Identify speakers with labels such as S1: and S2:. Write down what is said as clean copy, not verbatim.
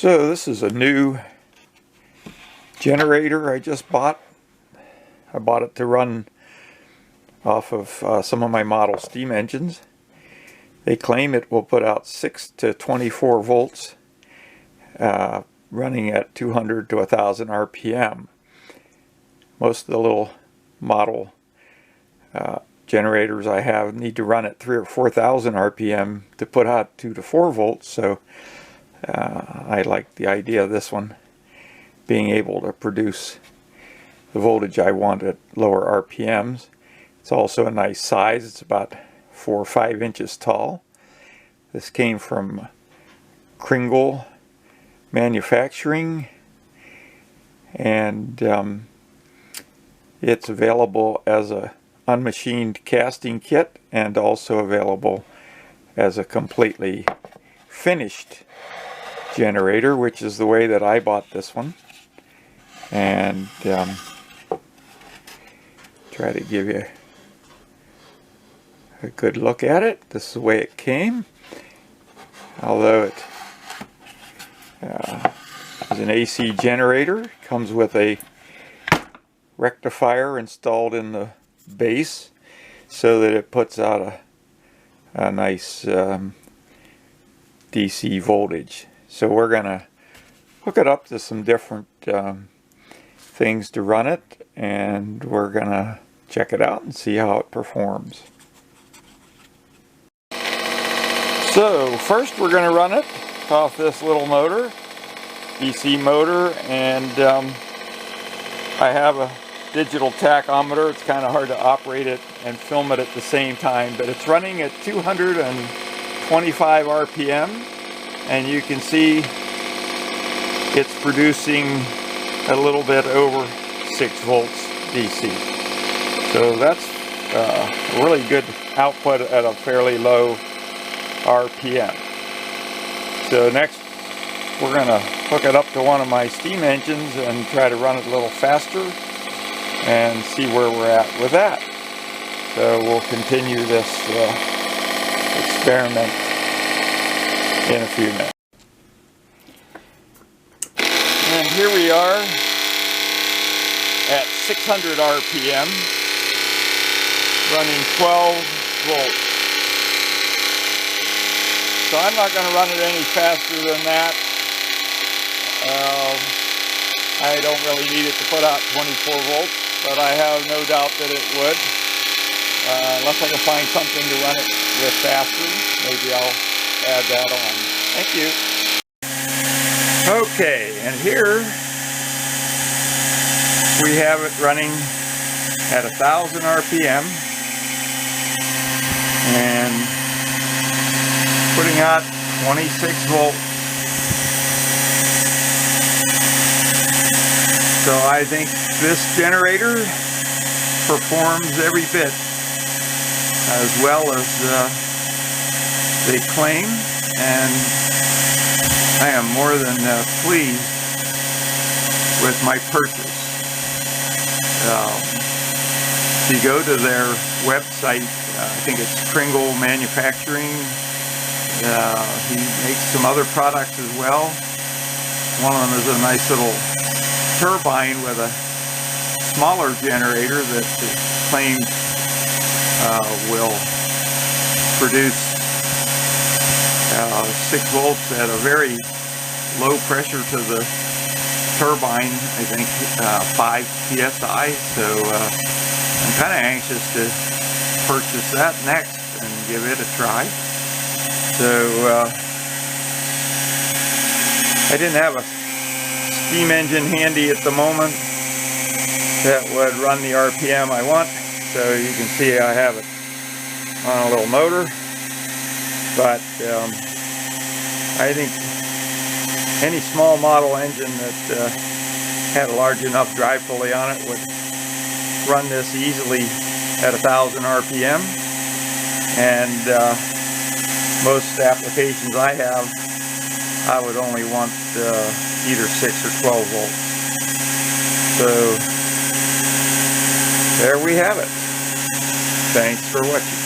S1: So this is a new generator I just bought. I bought it to run off of some of my model steam engines. They claim it will put out 6 to 24 volts running at 200 to 1000 RPM. Most of the little model generators I have need to run at 3 or 4000 RPM to put out 2 to 4 volts, so I like the idea of this one being able to produce the voltage I want at lower RPMs. It's also a nice size. It's about 4 or 5 inches tall. This came from Cringle manufacturing, and it's available as a unmachined casting kit and also available as a completely finished generator, which is the way that I bought this one. And try to give you a good look at it. This is the way it came, although it is an AC generator. It comes with a rectifier installed in the base so that it puts out a nice DC voltage. So we're going to hook it up to some different things to run it, and we're going to check it out and see how it performs. So first we're going to run it off this little motor, DC motor, and I have a digital tachometer. It's kind of hard to operate it and film it at the same time, but it's running at 225 RPM, and you can see it's producing a little bit over 6 volts DC. So that's a really good output at a fairly low RPM. So next we're going to hook it up to one of my steam engines and try to run it a little faster and see where we're at with that. So we'll continue this experiment in a few minutes. And here we are at 600 RPM running 12 volts. So I'm not going to run it any faster than that. I don't really need it to put out 24 volts, but I have no doubt that it would. Unless I can find something to run it with faster, maybe I'll add that on. Thank you. Okay, and here we have it running at 1000 RPM and putting out 26 volts. So I think this generator performs every bit as well as they claim, and I am more than pleased with my purchase. If you go to their website, I think it's Cringle Manufacturing. He makes some other products as well. One of them is a nice little turbine with a smaller generator that claims will produce 6 volts at a very low pressure to the turbine, I think 5 psi. So I'm kind of anxious to purchase that next and give it a try. So I didn't have a steam engine handy at the moment that would run the RPM I want, so you can see I have it on a little motor, but I think any small model engine that had a large enough drive pulley on it would run this easily at 1000 RPM, and most applications I have, I would only want either 6 or 12 volts. So there we have it. Thanks for watching.